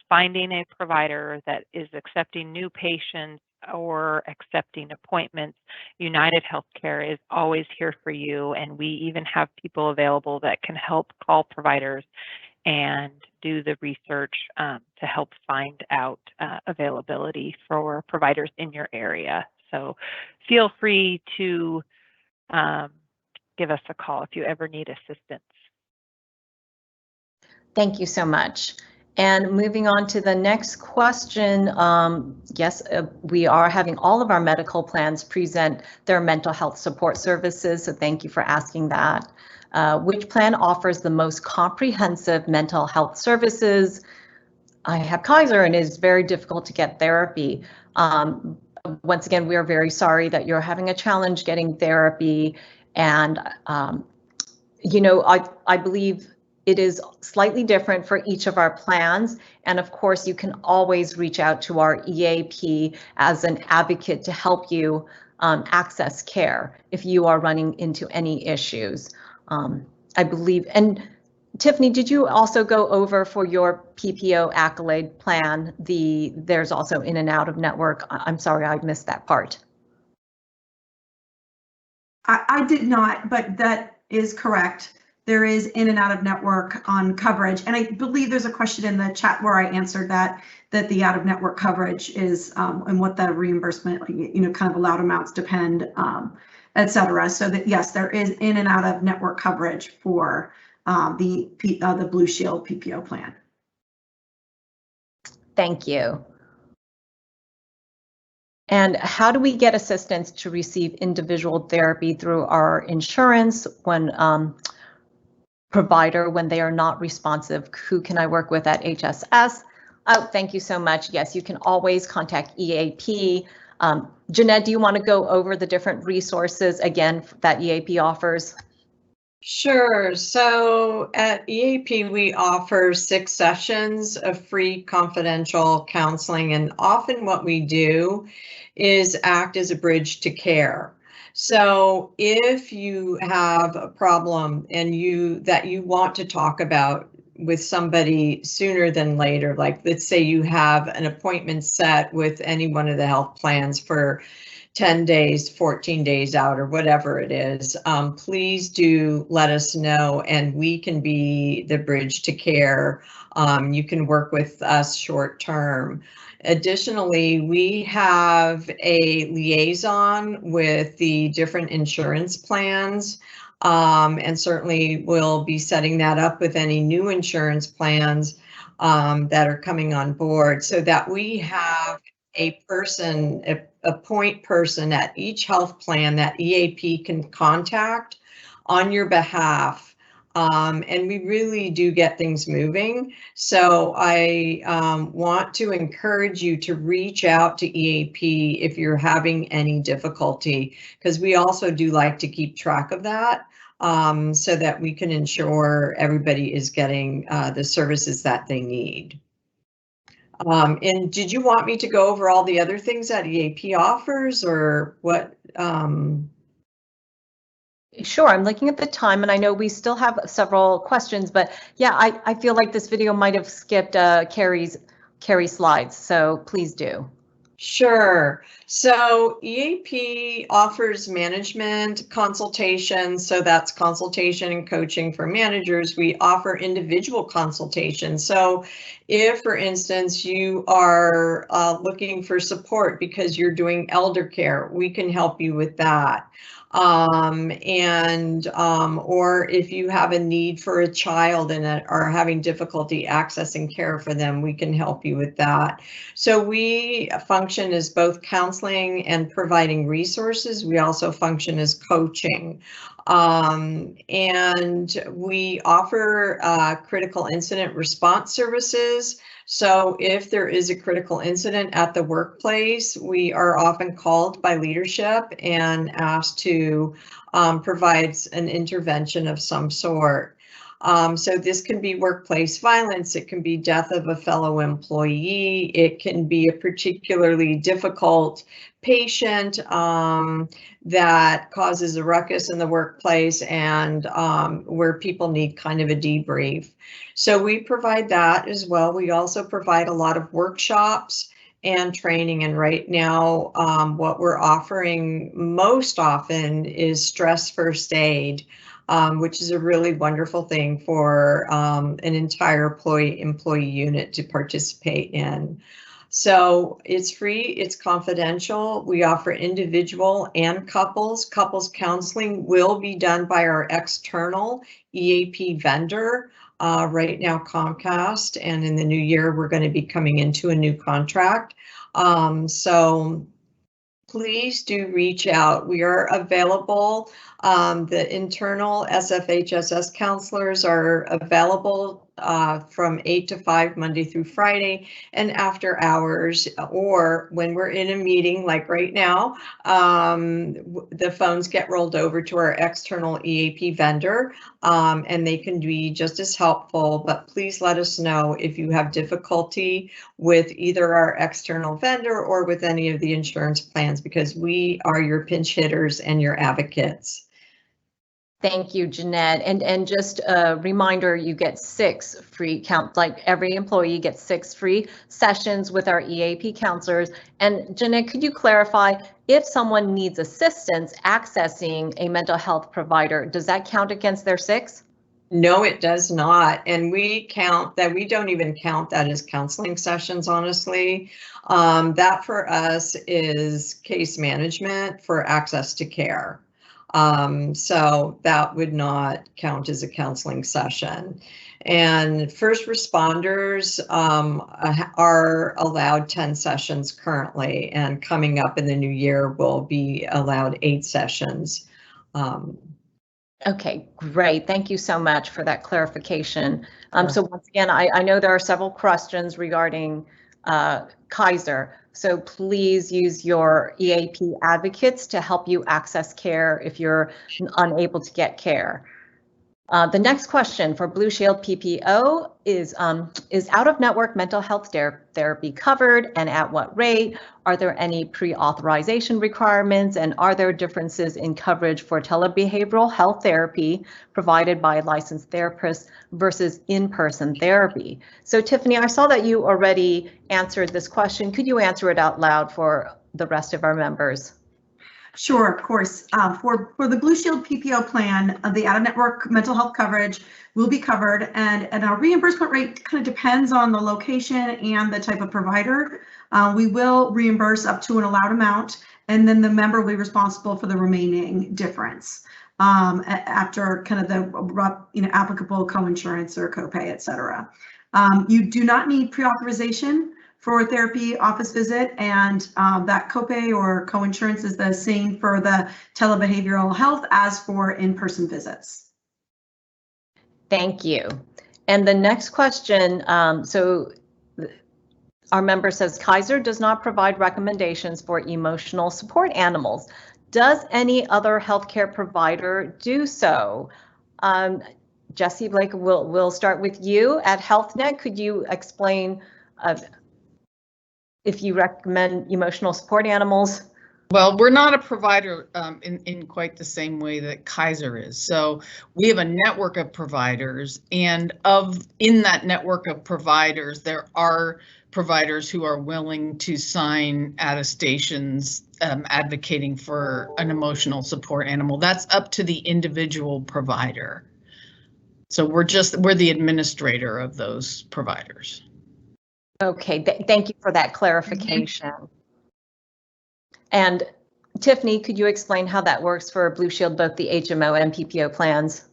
S10: finding a provider that is accepting new patients or accepting appointments, United Healthcare is always here for you. And we even have people available that can help call providers and do the research to help find out availability for providers in your area. So feel free to give us a call if you ever need assistance.
S1: Thank you so much. And moving on to the next question, yes, we are having all of our medical plans present their mental health support services, so thank you for asking that. Which plan offers the most comprehensive mental health services? I have Kaiser, and it is very difficult to get therapy. Once again, we are very sorry that you're having a challenge getting therapy, and you know, I believe it is slightly different for each of our plans. And of course, you can always reach out to our EAP as an advocate to help you access care if you are running into any issues. I believe, and Tiffany, did you also go over for your PPO Accolade plan, there's also in and out of network? I'm sorry, I missed that part.
S9: I did not, but that is correct. There is in and out of network on coverage. And I believe there's a question in the chat where I answered that the out of network coverage is and what the reimbursement, you know, kind of allowed amounts depend, et cetera. So that yes, there is in and out of network coverage for the Blue Shield PPO plan.
S1: Thank you. And how do we get assistance to receive individual therapy through our insurance when provider when they are not responsive? Who can I work with at HSS? Oh, thank you so much. Yes, you can always contact EAP. Jeanette, do you want to go over the different resources again that EAP offers?
S8: Sure. So at EAP, we offer 6 sessions of free confidential counseling, and often what we do is act as a bridge to care. So if you have a problem and you want to talk about with somebody sooner than later. Like, let's say you have an appointment set with any one of the health plans for 10 days, 14 days out, or whatever it is, please do let us know, and we can be the bridge to care. You can work with us short term. Additionally, we have a liaison with the different insurance plans, and certainly we'll be setting that up with any new insurance plans that are coming on board, so that we have a person, a point person at each health plan that EAP can contact on your behalf. And we really do get things moving. So I want to encourage you to reach out to EAP if you're having any difficulty, because we also do like to keep track of that, so that we can ensure everybody is getting the services that they need. And did you want me to go over all the other things that EAP offers, or what?
S1: Sure, I'm looking at the time, and I know we still have several questions, but yeah, I feel like this video might have skipped Carrie's slides, so please do.
S8: Sure. So EAP offers management consultation. So that's consultation and coaching for managers. We offer individual consultation. So if, for instance, you are looking for support because you're doing elder care, we can help you with that. Or if you have a need for a child and are having difficulty accessing care for them, we can help you with that. So we function as both counseling and providing resources. We also function as coaching. And we offer critical incident response services. So if there is a critical incident at the workplace, we are often called by leadership and asked to provide an intervention of some sort. So this can be workplace violence, it can be death of a fellow employee, it can be a particularly difficult patient that causes a ruckus in the workplace, and where people need kind of a debrief. So we provide that as well. We also provide a lot of workshops and training, and right now what we're offering most often is stress first aid, which is a really wonderful thing for an entire employee unit to participate in. So it's free, it's confidential. We offer individual and couples. Couples counseling will be done by our external EAP vendor, right now Comcast, and in the new year we're going to be coming into a new contract. So please do reach out. We are available. The internal SFHSS counselors are available from 8 to 5 Monday through Friday, and after hours, or when we're in a meeting like right now, the phones get rolled over to our external EAP vendor, and they can be just as helpful. But please let us know if you have difficulty with either our external vendor or with any of the insurance plans, because we are your pinch hitters and your advocates.
S1: Thank you, Jeanette. And just a reminder, you get 6 free like every employee gets 6 free sessions with our EAP counselors. And Jeanette, could you clarify, if someone needs assistance accessing a mental health provider, does that count against their 6?
S8: No, it does not. And we count that, we don't even count that as counseling sessions, honestly. That for us is case management for access to care. So that would not count as a counseling session. And first responders are allowed 10 sessions currently, and coming up in the new year will be allowed 8 sessions.
S1: Okay, great. Thank you so much for that clarification.
S8: Sure.
S1: So once again, I know there are several questions regarding Kaiser. So please use your EAP advocates to help you access care if you're unable to get care. The next question for Blue Shield PPO is out-of-network mental health therapy covered, and at what rate? Are there any pre-authorization requirements, and are there differences in coverage for telebehavioral health therapy provided by licensed therapists versus in-person therapy? So Tiffany, I saw that you already answered this question. Could you answer it out loud for the rest of our members?
S9: Sure, of course. For the Blue Shield PPO plan, the out-of-network mental health coverage will be covered, and our reimbursement rate kind of depends on the location and the type of provider. We will reimburse up to an allowed amount, and then the member will be responsible for the remaining difference after kind of the applicable co-insurance or copay, et cetera. You do not need pre-authorization for a therapy office visit, and that copay or coinsurance is the same for the telebehavioral health as for in-person visits.
S1: Thank you. And the next question, so our member says Kaiser does not provide recommendations for emotional support animals. Does any other healthcare provider do so? Jesse Blake, we'll start with you at HealthNet. Could you explain if you recommend emotional support animals?
S7: Well, we're not a provider in quite the same way that Kaiser is. So we have a network of providers, and in that network of providers, there are providers who are willing to sign attestations advocating for an emotional support animal. That's up to the individual provider. So we're the administrator of those providers.
S1: Okay, thank you for that clarification. And Tiffany, could you explain how that works for Blue Shield, both the HMO and PPO plans?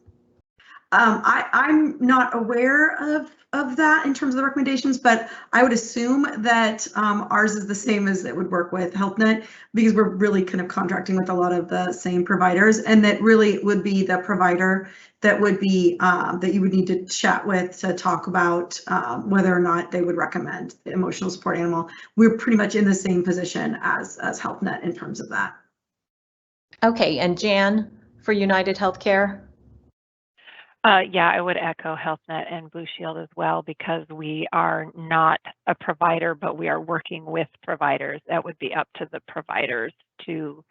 S9: I'm not aware of that in terms of the recommendations, but I would assume that ours is the same as it would work with HealthNet, because we're really kind of contracting with a lot of the same providers, and that really would be the provider that would be that you would need to chat with to talk about whether or not they would recommend the emotional support animal. We're pretty much in the same position as HealthNet in terms of that.
S1: Okay, and Jan for United Healthcare?
S10: Yeah, I would echo HealthNet and Blue Shield as well, because we are not a provider, but we are working with providers. That would be up to the providers to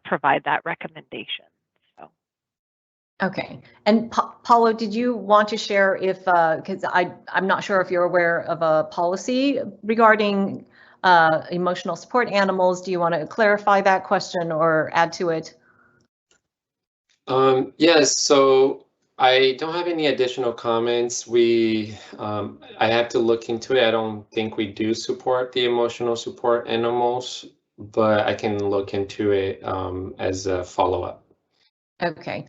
S10: provide that recommendation. So. Okay.
S1: And Paulo, did you want to share if, because I'm not sure if you're aware of a policy regarding emotional support animals. Do you want to clarify that question or add to it?
S5: Yes, so I don't have any additional comments. I have to look into it. I don't think we do support the emotional support animals, but I can look into it as a follow-up.
S1: Okay.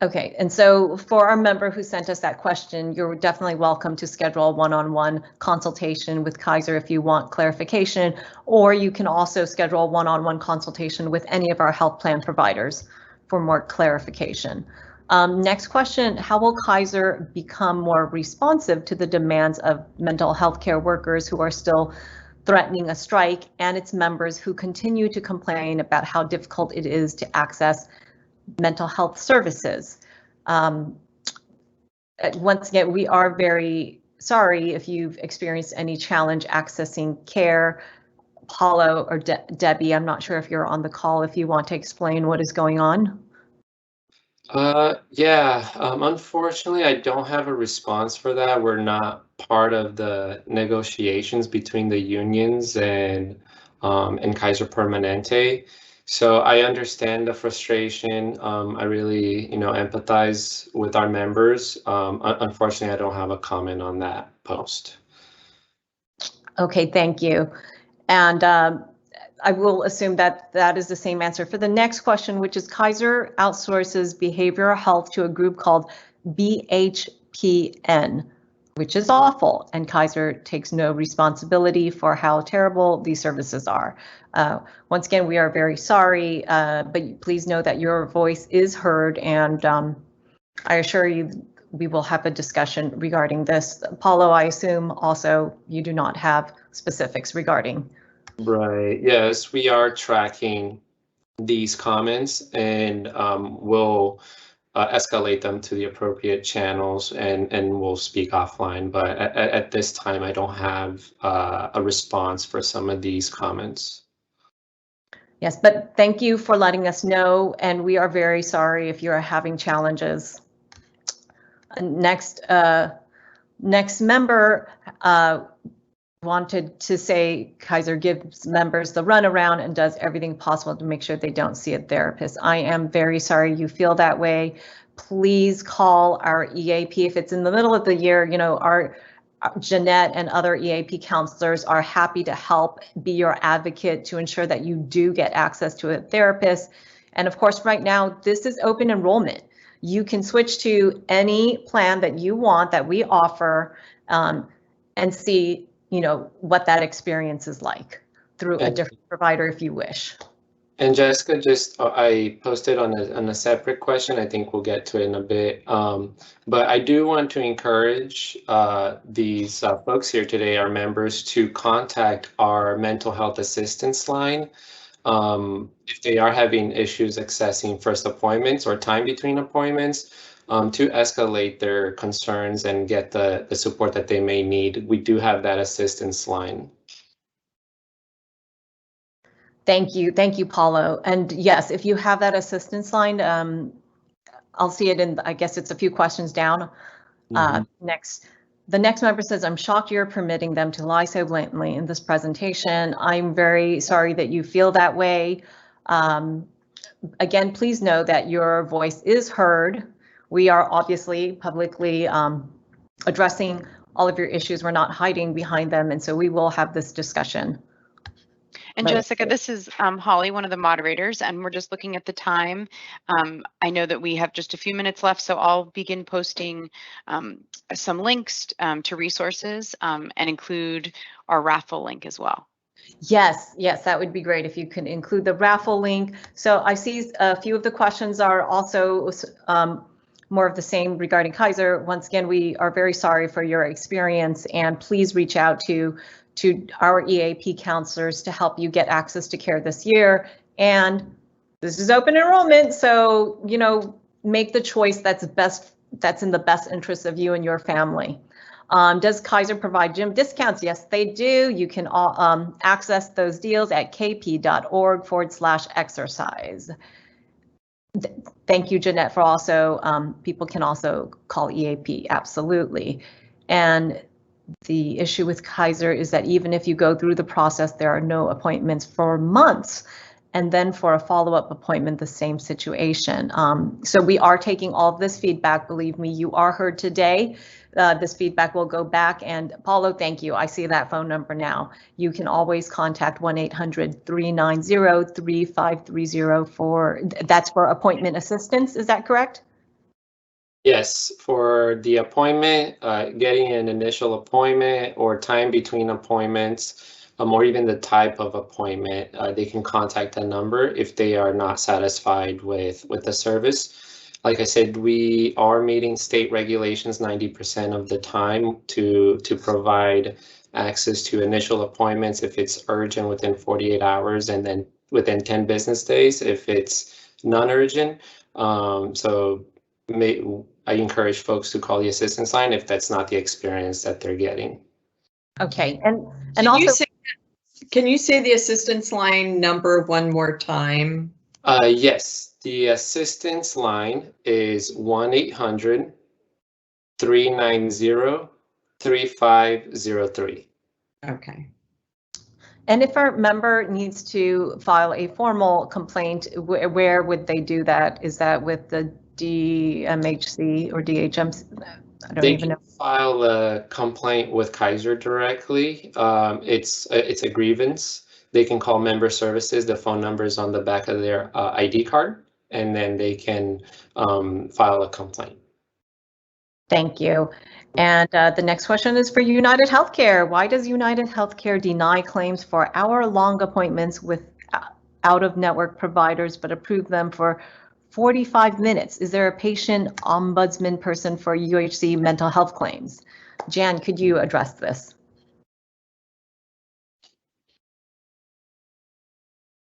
S1: Okay, and so for our member who sent us that question, you're definitely welcome to schedule a one-on-one consultation with Kaiser if you want clarification, or you can also schedule a one-on-one consultation with any of our health plan providers for more clarification. Next question, how will Kaiser become more responsive to the demands of mental health care workers who are still threatening a strike and its members who continue to complain about how difficult it is to access mental health services? Once again, we are very sorry if you've experienced any challenge accessing care. Paulo or Debbie, I'm not sure if you're on the call, if you want to explain what is going on.
S5: Yeah, unfortunately, I don't have a response for that. We're not part of the negotiations between the unions and Kaiser Permanente. So I understand the frustration. I really, empathize with our members. Unfortunately, I don't have a comment on that post.
S1: Okay, thank you. And I will assume that that is the same answer for the next question, which is Kaiser outsources behavioral health to a group called BHPN, which is awful, and Kaiser takes no responsibility for how terrible these services are. Once again, we are very sorry, but please know that your voice is heard, and I assure you we will have a discussion regarding this. Paulo, I assume also you do not have specifics regarding.
S5: Right, yes, we are tracking these comments, and we'll escalate them to the appropriate channels, and we'll speak offline. But at this time, I don't have a response for some of these comments.
S1: Yes, but thank you for letting us know, and we are very sorry if you're having challenges. Next member wanted to say Kaiser gives members the runaround and does everything possible to make sure they don't see a therapist. I am very sorry you feel that way. Please call our EAP if it's in the middle of the year. You know, our Jeanette and other EAP counselors are happy to help be your advocate to ensure that you do get access to a therapist. And of course, right now, this is open enrollment. You can switch to any plan that you want that we offer and see, you know, what that experience is like through a different provider if you wish.
S5: And Jessica, just I posted on a separate question. I think we'll get to it in a bit. But I do want to encourage these folks here today, our members, to contact our mental health assistance line if they are having issues accessing first appointments or time between appointments, to escalate their concerns and get the support that they may need. We do have that assistance line.
S1: Thank you, Paulo. And yes, if you have that assistance line, I'll see it in, I guess it's a few questions down. The next member says, I'm shocked you're permitting them to lie so blatantly in this presentation. I'm very sorry that you feel that way. Again, please know that your voice is heard. We are obviously publicly addressing all of your issues. We're not hiding behind them. And so we will have this discussion.
S11: And Jessica, this is Holly, one of the moderators, and we're just looking at the time. I know that we have just a few minutes left, so I'll begin posting some links to resources and include our raffle link as well.
S1: Yes, that would be great if you can include the raffle link. So I see a few of the questions are also more of the same regarding Kaiser. Once again, we are very sorry for your experience, and please reach out to our EAP counselors to help you get access to care this year. And this is open enrollment, so, you know, make the choice that's in the best interest of you and your family. Does Kaiser provide gym discounts? Yes, they do. You can access those deals at kp.org/exercise. Thank you, Jeanette, for also, people can also call EAP, absolutely. And the issue with Kaiser is that even if you go through the process, there are no appointments for months. And then for a follow-up appointment, the same situation. So we are taking all of this feedback. Believe me, you are heard today. This feedback will go back. And Paulo, thank you. I see that phone number now. You can always contact 1-800-390-3530 that's for appointment assistance. Is that correct?
S5: Yes, for the appointment, getting an initial appointment or time between appointments, or even the type of appointment, they can contact that number if they are not satisfied with the service. Like I said, we are meeting state regulations 90% of the time to provide access to initial appointments if it's urgent within 48 hours, and then within 10 business days if it's non-urgent. I encourage folks to call the assistance line if that's not the experience that they're getting.
S1: Okay, and also,
S8: can you say the assistance line number one more time?
S5: Yes, the assistance line is 1-800-390-3503.
S8: Okay.
S1: And if our member needs to file a formal complaint, where would they do that? Is that with the DMHC or DHMC? I don't even know.
S5: File a complaint with Kaiser directly. It's a grievance. They can call member services. The phone number is on the back of their ID card, and then they can file a complaint.
S1: Thank you. And the next question is for United Healthcare. Why does United Healthcare deny claims for hour-long appointments with out-of-network providers, but approve them for 45 minutes? Is there a patient ombudsman person for UHC mental health claims? Jan, could you address this?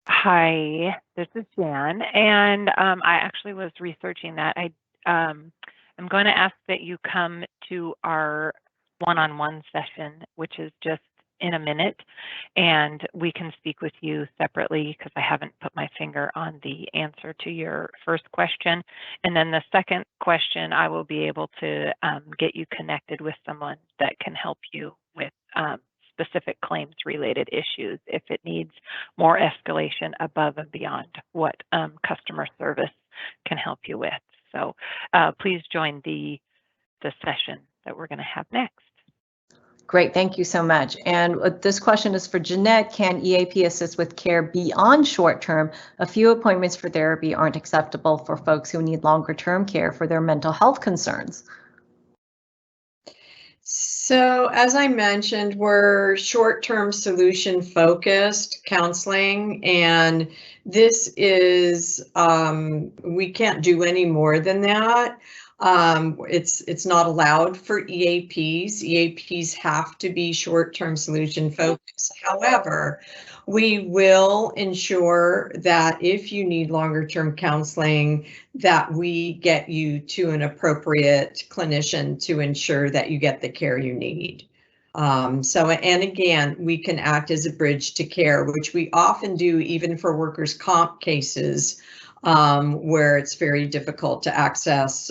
S10: Hi, this is Jan, and I actually was researching that. I'm going to ask that you come to our one-on-one session, which is just in a minute, and we can speak with you separately because I haven't put my finger on the answer to your first question. And then the second question, I will be able to get you connected with someone that can help you with specific claims related issues if it needs more escalation above and beyond what customer service can help you with. So please join the session that we're going to have next.
S1: Great, thank you so much. And this question is for Jeanette. Can EAP assist with care beyond short term? A few appointments for therapy aren't acceptable for folks who need longer term care for their mental health concerns.
S8: So as I mentioned, we're short-term solution focused counseling, and this is, we can't do any more than that. It's not allowed for EAPs. EAPs have to be short-term solution focused. However, we will ensure that if you need longer-term counseling, that we get you to an appropriate clinician to ensure that you get the care you need. And again, we can act as a bridge to care, which we often do even for workers' comp cases, where it's very difficult to access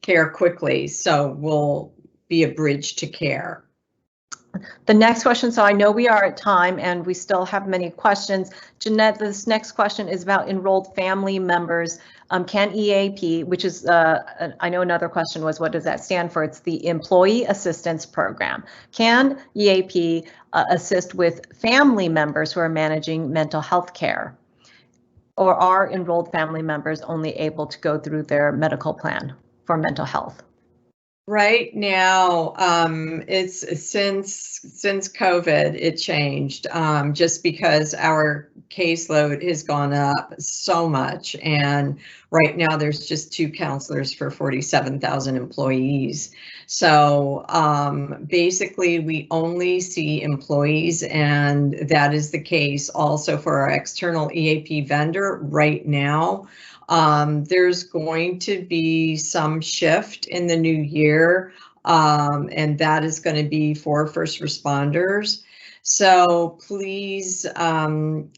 S8: care quickly. So we'll be a bridge to care.
S1: The next question, so I know we are at time and we still have many questions. Jeanette, this next question is about enrolled family members. Can EAP, which is, I know another question was, what does that stand for? It's the Employee Assistance Program. Can EAP assist with family members who are managing mental health care? Or are enrolled family members only able to go through their medical plan for mental health?
S8: Right now, it's since COVID, it changed just because our caseload has gone up so much. And right now there's just 2 counselors for 47,000 employees. So basically we only see employees, and that is the case also for our external EAP vendor right now. There's going to be some shift in the new year, and that is going to be for first responders. So please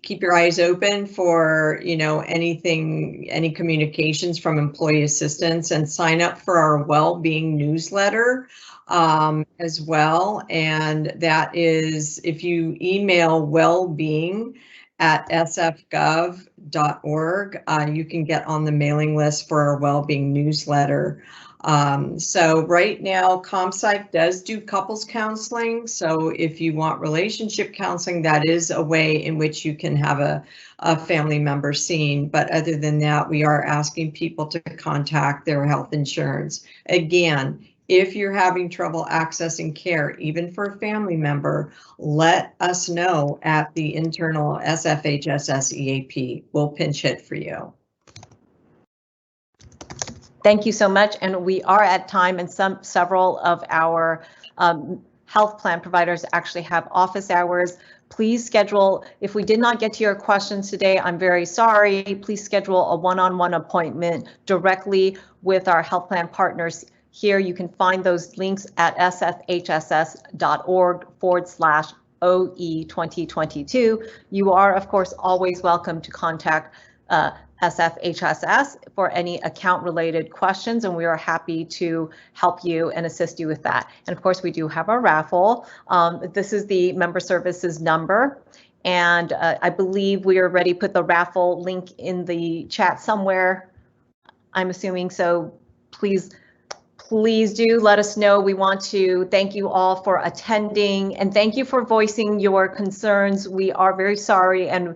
S8: keep your eyes open for, any communications from employee assistance, and sign up for our well-being newsletter as well. And that is, if you email wellbeing at sfgov.org, you can get on the mailing list for our wellbeing newsletter. So right now, ComPsych does do couples counseling. So if you want relationship counseling, that is a way in which you can have a family member seen. But other than that, we are asking people to contact their health insurance. Again, if you're having trouble accessing care, even for a family member, let us know at the internal SFHSS EAP. We'll pinch hit for you.
S1: Thank you so much. And we are at time, and several of our health plan providers actually have office hours. Please schedule, if we did not get to your questions today, I'm very sorry. Please schedule a one-on-one appointment directly with our health plan partners. Here you can find those links at sfhss.org/OE 2022. You are, of course, always welcome to contact SFHSS for any account related questions, and we are happy to help you and assist you with that. And of course, we do have our raffle. This is the member services number, and I believe we already put the raffle link in the chat somewhere, I'm assuming. So please do let us know. We want to thank you all for attending, and thank you for voicing your concerns. We are very sorry, and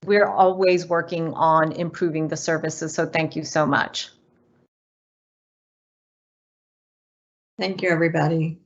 S1: we're always working on improving the services, so thank you so much.
S8: Thank you, everybody.